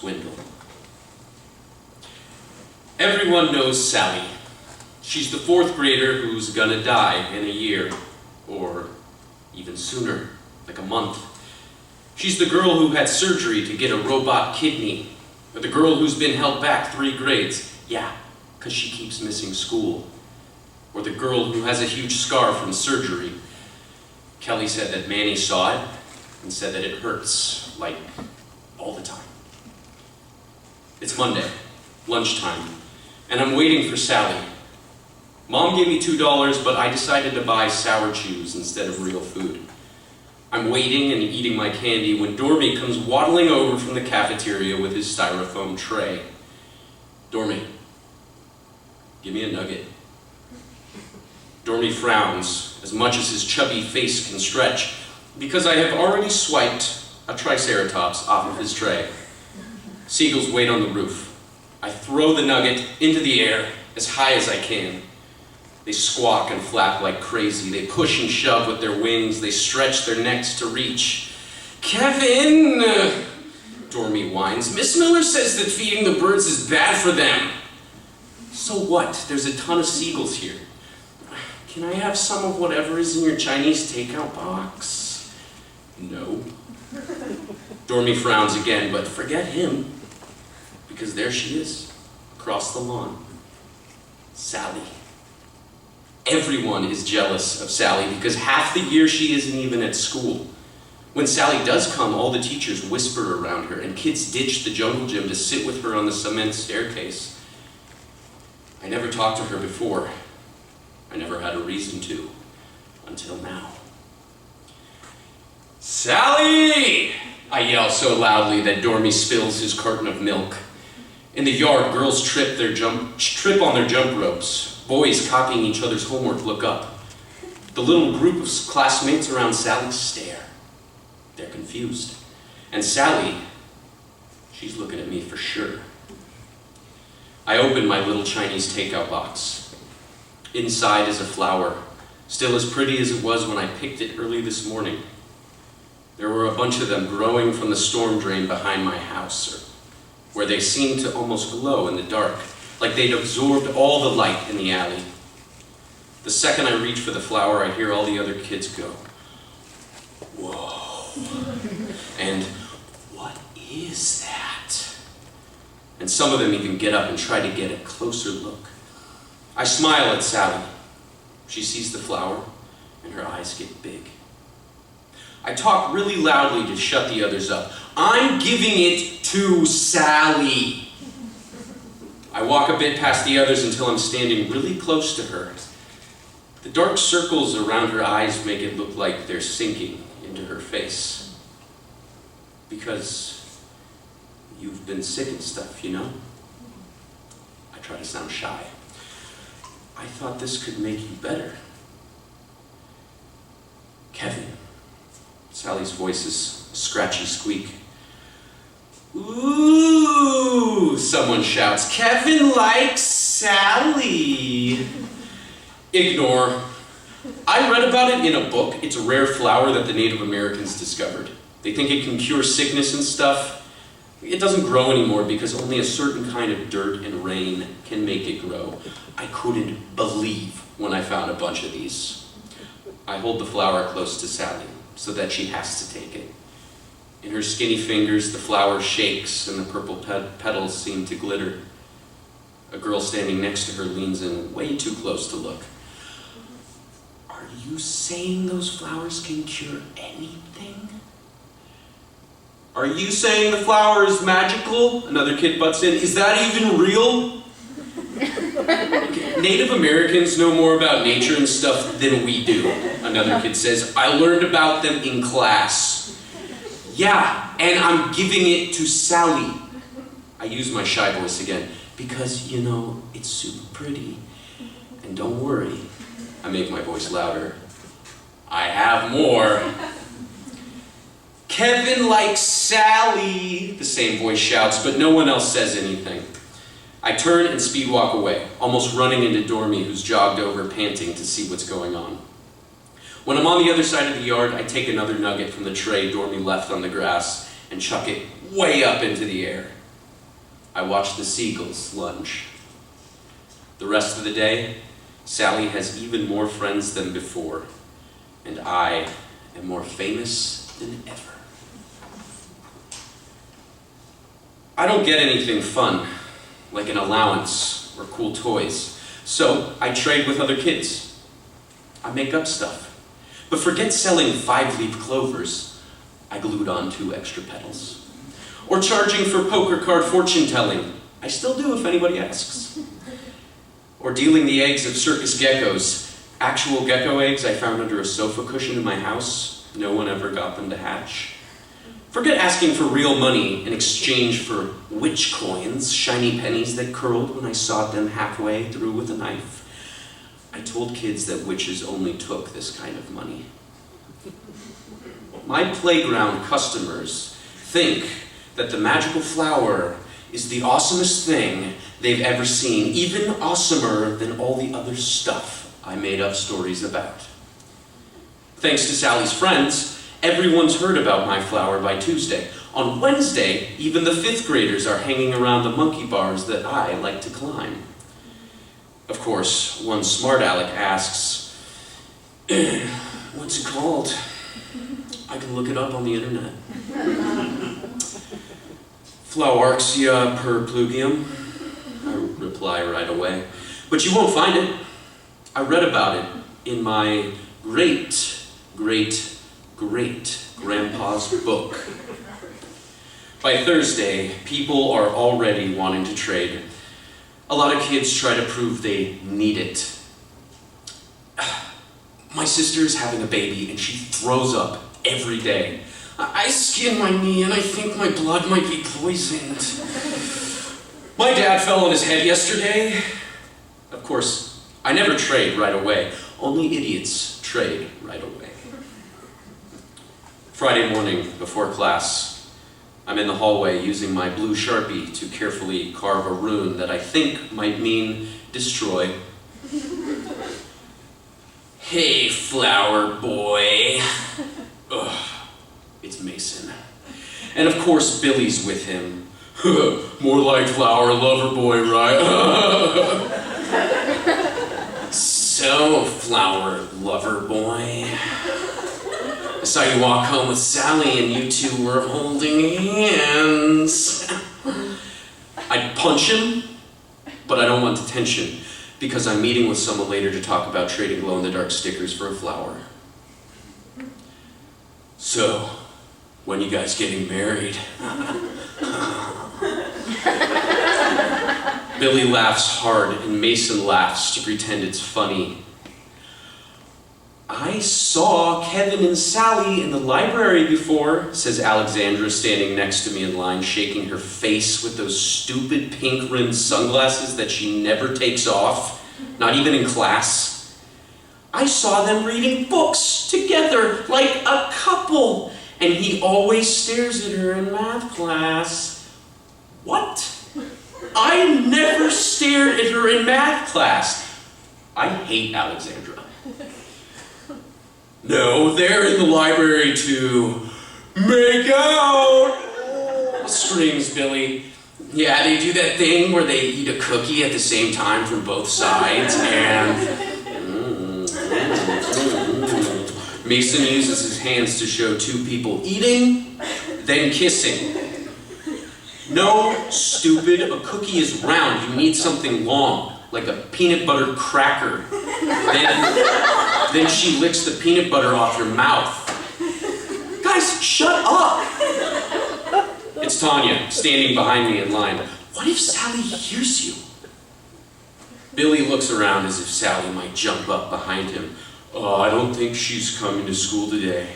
Swindle. Everyone knows Sally. She's the 4th grader who's gonna die in a year, or even sooner, like a month. She's the girl who had surgery to get a robot kidney, or the girl who's been held back 3 grades, yeah, because she keeps missing school, or the girl who has a huge scar from surgery. Kelly said that Manny saw it and said that it hurts, like, all the time. It's Monday, lunchtime, and I'm waiting for Sally. Mom gave me $2, but I decided to buy sour chews instead of real food. I'm waiting and eating my candy when Dormy comes waddling over from the cafeteria with his styrofoam tray. Dormy, give me a nugget. Dormy frowns, as much as his chubby face can stretch, because I have already swiped a triceratops off of his tray. Seagulls wait on the roof. I throw the nugget into the air as high as I can. They squawk and flap like crazy. They push and shove with their wings. They stretch their necks to reach. Kevin, Dormy whines. Miss Miller says that feeding the birds is bad for them. So what? There's a ton of seagulls here. Can I have some of whatever is in your Chinese takeout box? No. Dormy frowns again, but forget him, because there she is, across the lawn. Sally. Everyone is jealous of Sally because half the year she isn't even at school. When Sally does come, all the teachers whisper around her, and kids ditch the jungle gym to sit with her on the cement staircase. I never talked to her before. I never had a reason to, until now. Sally! I yell so loudly that Dormy spills his carton of milk. In the yard, girls trip on their jump ropes. Boys copying each other's homework look up. The little group of classmates around Sally stare. They're confused. And Sally, she's looking at me for sure. I open my little Chinese takeout box. Inside is a flower, still as pretty as it was when I picked it early this morning. There were a bunch of them growing from the storm drain behind my house, where they seemed to almost glow in the dark, like they'd absorbed all the light in the alley. The second I reach for the flower, I hear all the other kids go, whoa, and what is that? And some of them even get up and try to get a closer look. I smile at Sally. She sees the flower, and her eyes get big. I talk really loudly to shut the others up. I'm giving it to Sally. I walk a bit past the others until I'm standing really close to her. The dark circles around her eyes make it look like they're sinking into her face. Because you've been sick and stuff, you know? I try to sound shy. I thought this could make you better. Kevin. Sally's voice is a scratchy squeak. Ooh, someone shouts, Kevin likes Sally. Ignore. I read about it in a book. It's a rare flower that the Native Americans discovered. They think it can cure sickness and stuff. It doesn't grow anymore because only a certain kind of dirt and rain can make it grow. I couldn't believe when I found a bunch of these. I hold the flower close to Sally so that she has to take it. In her skinny fingers, the flower shakes and the purple petals seem to glitter. A girl standing next to her leans in way too close to look. Are you saying those flowers can cure anything? Are you saying the flower is magical? Another kid butts in. Is that even real? Native Americans know more about nature and stuff than we do, another kid says. I learned about them in class. Yeah, and I'm giving it to Sally. I use my shy voice again, because, you know, it's super pretty. And don't worry, I make my voice louder. I have more. Kevin likes Sally, the same voice shouts, but no one else says anything. I turn and speed walk away, almost running into Dormy, who's jogged over panting to see what's going on. When I'm on the other side of the yard, I take another nugget from the tray Dormy left on the grass and chuck it way up into the air. I watch the seagulls lunge. The rest of the day, Sally has even more friends than before, and I am more famous than ever. I don't get anything fun, like an allowance or cool toys, so I trade with other kids. I make up stuff. But forget selling 5-leaf clovers. I glued on 2 extra petals. Or charging for poker card fortune telling. I still do if anybody asks. Or dealing the eggs of circus geckos. Actual gecko eggs I found under a sofa cushion in my house. No one ever got them to hatch. Forget asking for real money in exchange for witch coins, shiny pennies that curled when I sawed them halfway through with a knife. I told kids that witches only took this kind of money. My playground customers think that the magical flower is the awesomest thing they've ever seen, even awesomer than all the other stuff I made up stories about. Thanks to Sally's friends, everyone's heard about my flower by Tuesday. On Wednesday, even the 5th graders are hanging around the monkey bars that I like to climb. Of course, one smart aleck asks, what's it called? I can look it up on the internet. Flowerxia perplugium, I reply right away. But you won't find it. I read about it in my great-great-great-grandpa's book. By Thursday, people are already wanting to trade. A lot of kids try to prove they need it. My sister is having a baby and she throws up every day. I skinned my knee and I think my blood might be poisoned. My dad fell on his head yesterday. Of course, I never trade right away. Only idiots trade right away. Friday morning before class, I'm in the hallway using my blue Sharpie to carefully carve a rune that I think might mean destroy. Hey, flower boy. Ugh, it's Mason. And of course, Billy's with him. More like flower lover boy, right? So, flower lover boy. I saw you walk home with Sally and you two were holding hands. I'd punch him, but I don't want detention because I'm meeting with someone later to talk about trading glow-in-the-dark stickers for a flower. So, when you guys getting married? Billy laughs hard and Mason laughs to pretend it's funny. I saw Kevin and Sally in the library before, says Alexandra, standing next to me in line, shaking her face with those stupid pink-rimmed sunglasses that she never takes off, not even in class. I saw them reading books together, like a couple, and he always stares at her in math class. What? I never stared at her in math class. I hate Alexandra. No, they're in the library to make out, screams Billy. Yeah, they do that thing where they eat a cookie at the same time from both sides, and Mason uses his hands to show 2 people eating, then kissing. No, stupid, a cookie is round. You need something long, like a peanut butter cracker. Then she licks the peanut butter off your mouth. Guys, shut up! It's Tanya, standing behind me in line. What if Sally hears you? Billy looks around as if Sally might jump up behind him. Oh, I don't think she's coming to school today.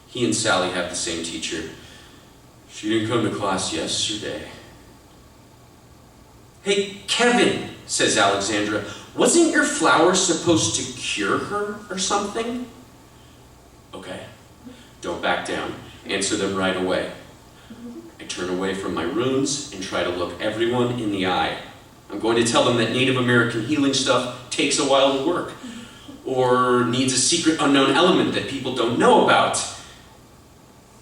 He and Sally have the same teacher. She didn't come to class yesterday. Hey, Kevin, says Alexandra, wasn't your flower supposed to cure her or something? Okay, don't back down. Answer them right away. I turn away from my runes and try to look everyone in the eye. I'm going to tell them that Native American healing stuff takes a while to work, or needs a secret unknown element that people don't know about.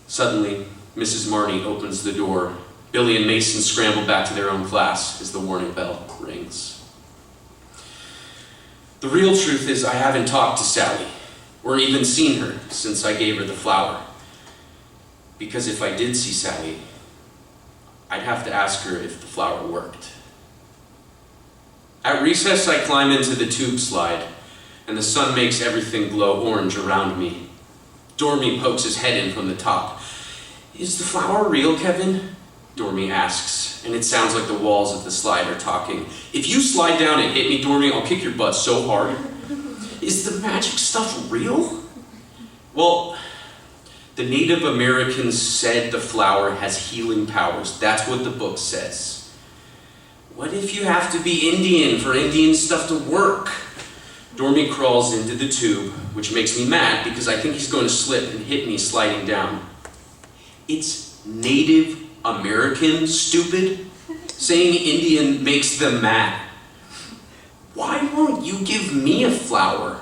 Suddenly, Mrs. Marnie opens the door Billy and Mason scramble back to their own class as the warning bell rings. The real truth is I haven't talked to Sally, or even seen her since I gave her the flower. Because if I did see Sally, I'd have to ask her if the flower worked. At recess, I climb into the tube slide, and the sun makes everything glow orange around me. Dormy pokes his head in from the top. "Is the flower real, Kevin?" Dormy asks, and it sounds like the walls of the slide are talking. "If you slide down and hit me, Dormy, I'll kick your butt so hard." "Is the magic stuff real?" "Well, the Native Americans said the flower has healing powers. That's what the book says." "What if you have to be Indian for Indian stuff to work?" Dormy crawls into the tube, which makes me mad because I think he's going to slip and hit me sliding down. "It's Native American, stupid. Saying Indian makes them mad. Why won't you give me a flower?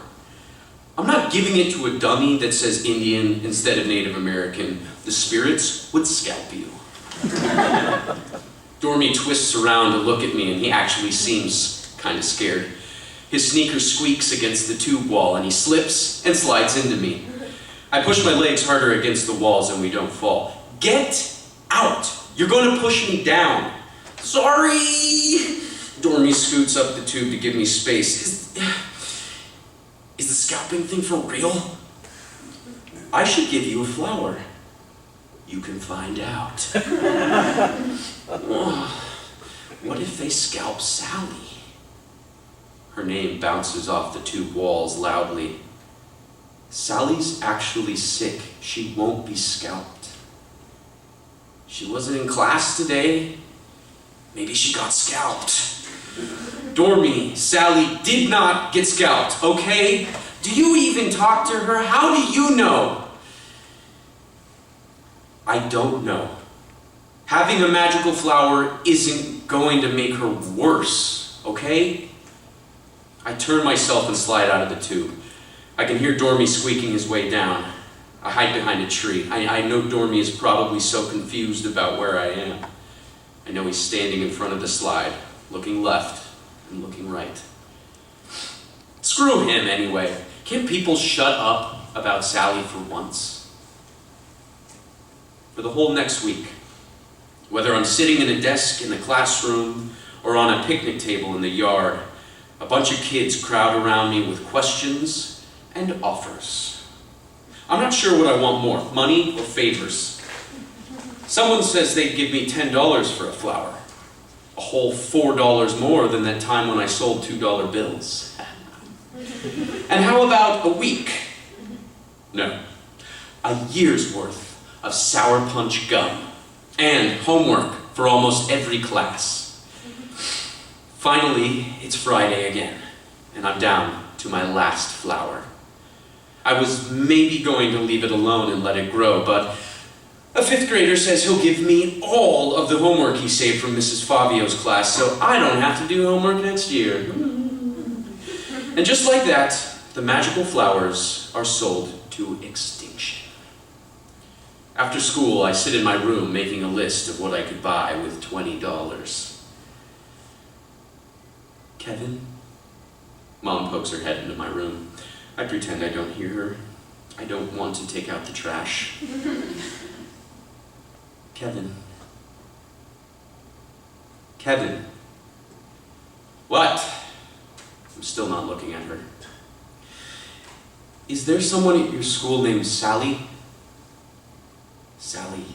I'm not giving it to a dummy that says Indian instead of Native American. The spirits would scalp you." Dormy twists around to look at me, and he actually seems kind of scared. His sneaker squeaks against the tube wall, and he slips and slides into me. I push my legs harder against the walls, and we don't fall. "Get out! You're going to push me down." "Sorry!" Dormy scoots up the tube to give me space. Is the scalping thing for real?" "I should give you a flower. You can find out." What if they scalp Sally? Her name bounces off the tube walls loudly. Sally's actually sick. She won't be scalped. She wasn't in class today. Maybe she got scalped. Dormy, Sally did not get scalped, okay? Do you even talk to her? How do you know? I don't know. Having a magical flower isn't going to make her worse, okay? I turn myself and slide out of the tube. I can hear Dormy squeaking his way down. I hide behind a tree. I know Dormy is probably so confused about where I am. I know he's standing in front of the slide, looking left and looking right. Screw him anyway. Can't people shut up about Sally for once? For the whole next week, whether I'm sitting in a desk in the classroom or on a picnic table in the yard, a bunch of kids crowd around me with questions and offers. I'm not sure what I want more, money or favors. Someone says they'd give me $10 for a flower, a whole $4 more than that time when I sold $2 bills. And how about a week? No, a year's worth of Sour Punch gum and homework for almost every class. Finally, it's Friday again, and I'm down to my last flower. I was maybe going to leave it alone and let it grow, but a 5th grader says he'll give me all of the homework he saved from Mrs. Fabio's class, so I don't have to do homework next year. And just like that, the magical flowers are sold to extinction. After school, I sit in my room making a list of what I could buy with $20. Kevin? Mom pokes her head into my room. I pretend I don't hear her. I don't want to take out the trash. Kevin. Kevin. What? I'm still not looking at her. Is there someone at your school named Sally? Sally.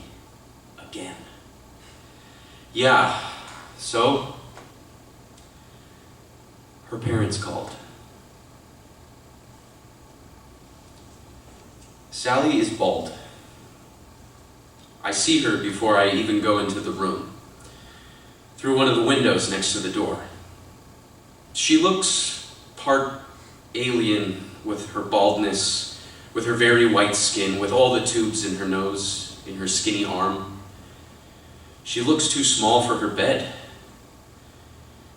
Again. Yeah. So? Her parents called. Sally is bald. I see her before I even go into the room, through one of the windows next to the door. She looks part alien with her baldness, with her very white skin, with all the tubes in her nose, in her skinny arm. She looks too small for her bed.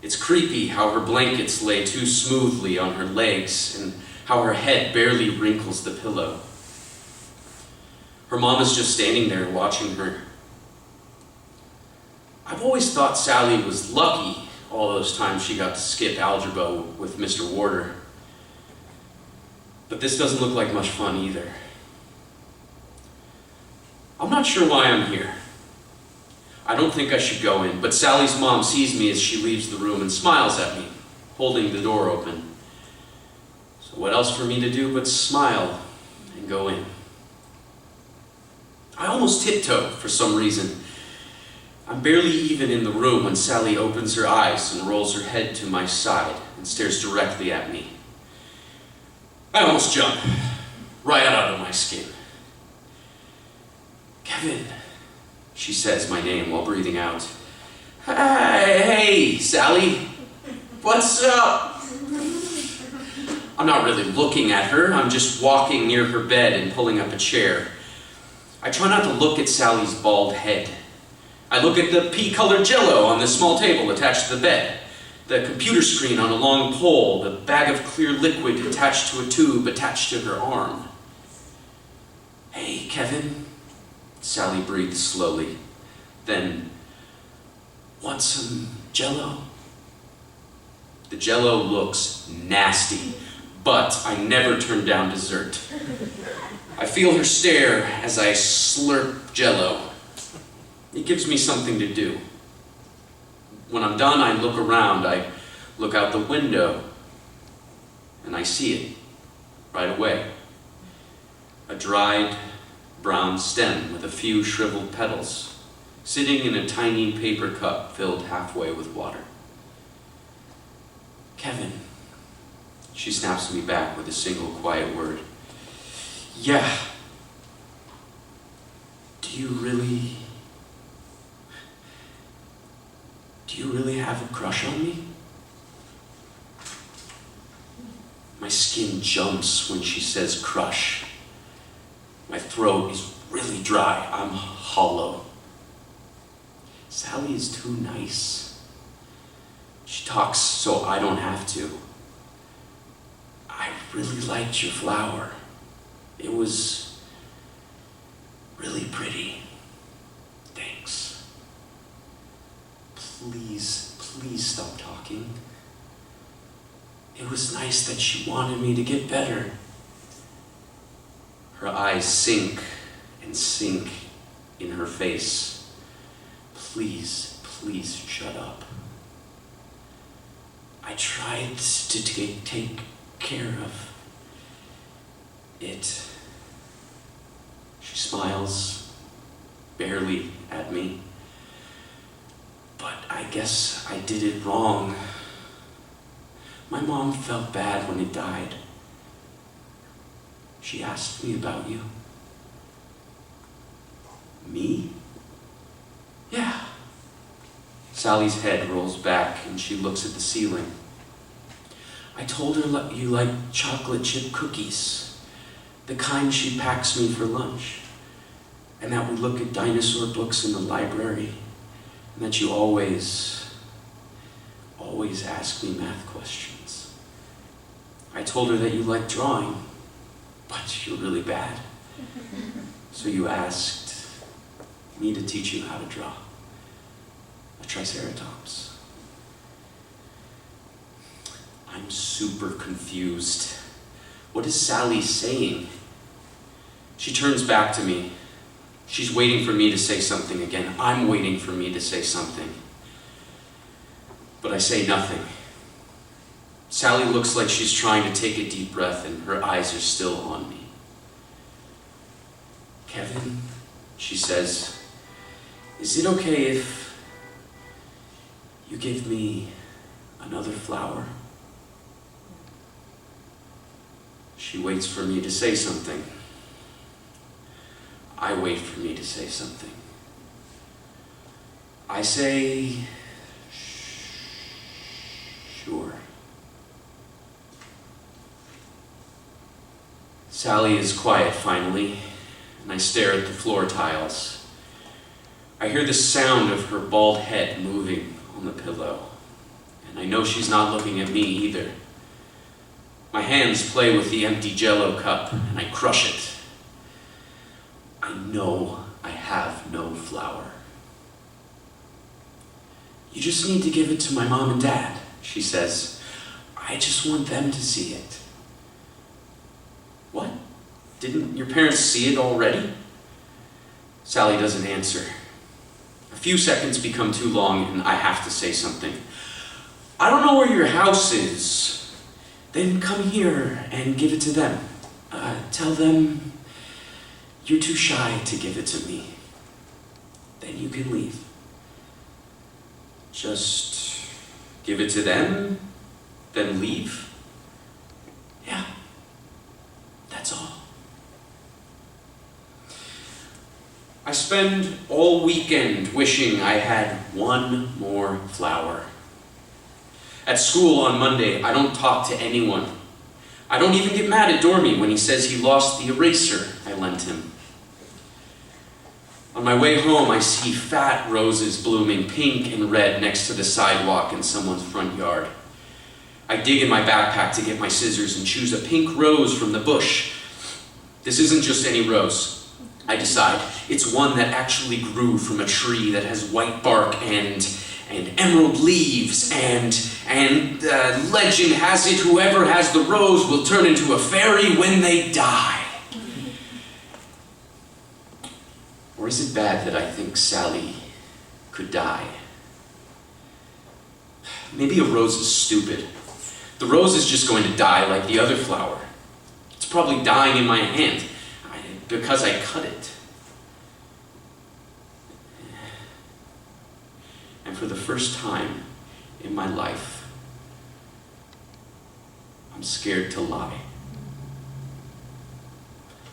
It's creepy how her blankets lay too smoothly on her legs and how her head barely wrinkles the pillow. Her mom is just standing there watching her. I've always thought Sally was lucky all those times she got to skip algebra with Mr. Warder. But this doesn't look like much fun either. I'm not sure why I'm here. I don't think I should go in, but Sally's mom sees me as she leaves the room and smiles at me, holding the door open. So what else for me to do but smile and go in? I almost tiptoe for some reason. I'm barely even in the room when Sally opens her eyes and rolls her head to my side and stares directly at me. I almost jump, right out of my skin. Kevin, she says my name while breathing out. Hey, Sally, what's up? I'm not really looking at her, I'm just walking near her bed and pulling up a chair. I try not to look at Sally's bald head. I look at the pea-colored Jell-O on the small table attached to the bed, the computer screen on a long pole, the bag of clear liquid attached to a tube attached to her arm. Hey, Kevin, Sally breathed slowly. Then, want some Jell-O? The Jell-O looks nasty, but I never turn down dessert. I feel her stare as I slurp Jell-O. It gives me something to do. When I'm done, I look around. I look out the window, and I see it right away. A dried, brown stem with a few shriveled petals, sitting in a tiny paper cup filled halfway with water. Kevin, she snaps me back with a single quiet word. Yeah. Do you really have a crush on me? My skin jumps when she says crush. My throat is really dry. I'm hollow. Sally is too nice. She talks so I don't have to. I really liked your flower. It was really pretty. Thanks. Please stop talking. It was nice that she wanted me to get better. Her eyes sink and sink in her face. Please shut up. I tried to take care of it. She smiles, barely at me. But I guess I did it wrong. My mom felt bad when it died. She asked me about you. Me? Yeah. Sally's head rolls back and she looks at the ceiling. I told her you like chocolate chip cookies, the kind she packs me for lunch, and that we look at dinosaur books in the library, and that you always ask me math questions. I told her that you like drawing, but you're really bad. So you asked me to teach you how to draw a triceratops. I'm super confused. What is Sally saying? She turns back to me. She's waiting for me to say something again. I'm waiting for me to say something. But I say nothing. Sally looks like she's trying to take a deep breath and her eyes are still on me. Kevin, she says, is it okay if you give me another flower? She waits for me to say something. I wait for me to say something. I say, sure. Sally is quiet finally, and I stare at the floor tiles. I hear the sound of her bald head moving on the pillow, and I know she's not looking at me either. My hands play with the empty Jell-O cup, and I crush it. I know I have no flower. "You just need to give it to my mom and dad," she says. "I just want them to see it." "What? Didn't your parents see it already?" Sally doesn't answer. A few seconds become too long, and I have to say something. "I don't know where your house is." "Then come here and give it to them. Tell them you're too shy to give it to me. Then you can leave." "Just give it to them, then leave?" "Yeah, that's all." I spend all weekend wishing I had one more flower. At school on Monday, I don't talk to anyone. I don't even get mad at Dormy when he says he lost the eraser I lent him. On my way home, I see fat roses blooming pink and red next to the sidewalk in someone's front yard. I dig in my backpack to get my scissors and choose a pink rose from the bush. This isn't just any rose. I decide it's one that actually grew from a tree that has white bark and emerald leaves, and legend has it whoever has the rose will turn into a fairy when they die. Or is it bad that I think Sally could die? Maybe a rose is stupid. The rose is just going to die like the other flower. It's probably dying in my hand because I cut it. And for the first time in my life, I'm scared to lie.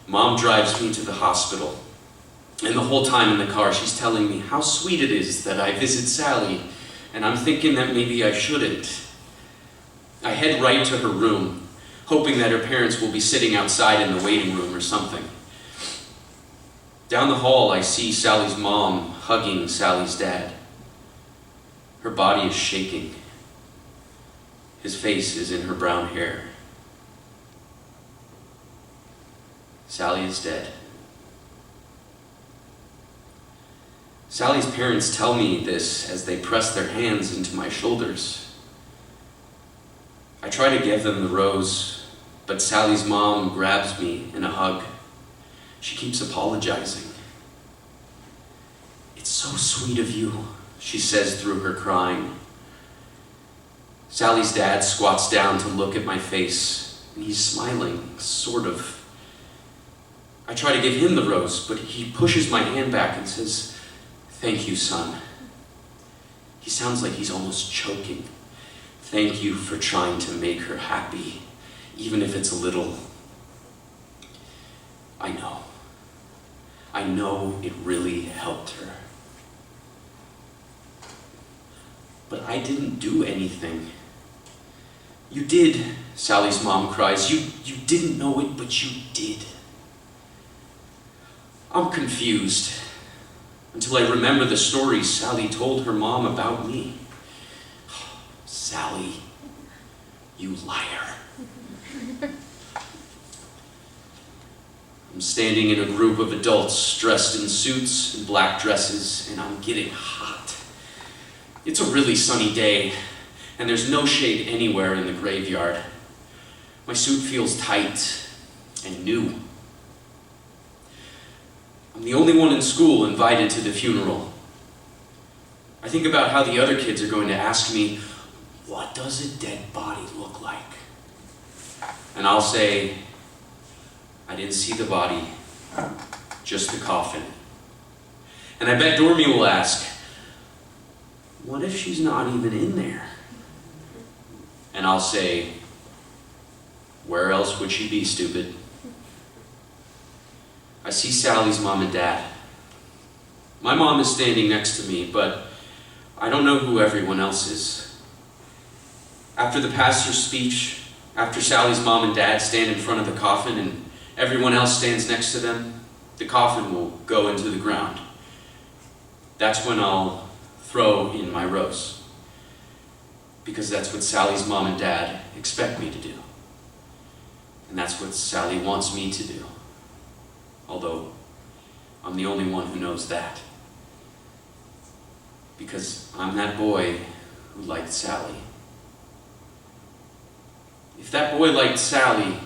Mom drives me to the hospital, and the whole time in the car she's telling me how sweet it is that I visit Sally, and I'm thinking that maybe I shouldn't. I head right to her room, hoping that her parents will be sitting outside in the waiting room or something. Down the hall, I see Sally's mom hugging Sally's dad. Her body is shaking. His face is in her brown hair. Sally is dead. Sally's parents tell me this as they press their hands into my shoulders. I try to give them the rose, but Sally's mom grabs me in a hug. She keeps apologizing. "It's so sweet of you," she says through her crying. Sally's dad squats down to look at my face, and he's smiling, sort of. I try to give him the rose, but he pushes my hand back and says, "Thank you, son." He sounds like he's almost choking. "Thank you for trying to make her happy, even if it's a little." I know it really helped her. But I didn't do anything. "You did," Sally's mom cries. You didn't know it, but you did." I'm confused until I remember the stories Sally told her mom about me. "Sally, you liar." I'm standing in a group of adults dressed in suits and black dresses, and I'm getting hot. It's a really sunny day, and there's no shade anywhere in the graveyard. My suit feels tight and new. I'm the only one in school invited to the funeral. I think about how the other kids are going to ask me, "What does a dead body look like?" And I'll say, "I didn't see the body, just the coffin." And I bet Dormy will ask, "What if she's not even in there?" And I'll say, "Where else would she be, stupid?" I see Sally's mom and dad. My mom is standing next to me, but I don't know who everyone else is. After the pastor's speech, after Sally's mom and dad stand in front of the coffin and everyone else stands next to them, the coffin will go into the ground. That's when I'll throw in my rose, because that's what Sally's mom and dad expect me to do. And that's what Sally wants me to do, although I'm the only one who knows that. because I'm that boy who liked Sally. If that boy liked Sally,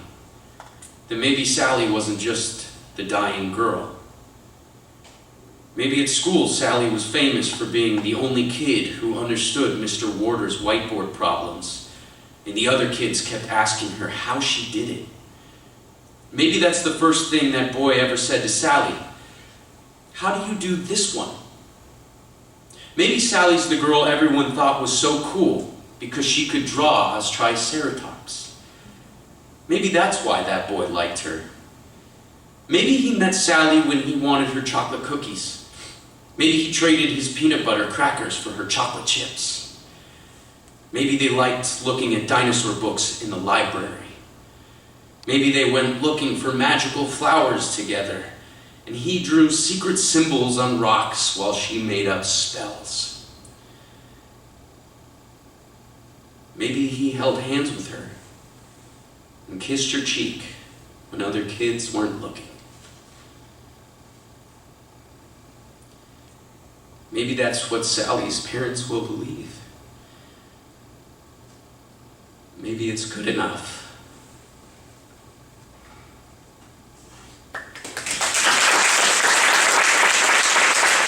then maybe Sally wasn't just the dying girl. Maybe at school, Sally was famous for being the only kid who understood Mr. Warder's whiteboard problems, and the other kids kept asking her how she did it. Maybe that's the first thing that boy ever said to Sally. How do you do this one? Maybe Sally's the girl everyone thought was so cool because she could draw as Triceratops. Maybe that's why that boy liked her. Maybe he met Sally when he wanted her chocolate cookies. Maybe he traded his peanut butter crackers for her chocolate chips. Maybe they liked looking at dinosaur books in the library. Maybe they went looking for magical flowers together, and he drew secret symbols on rocks while she made up spells. Maybe he held hands with her and kissed her cheek when other kids weren't looking. Maybe that's what Sally's parents will believe. Maybe it's good enough.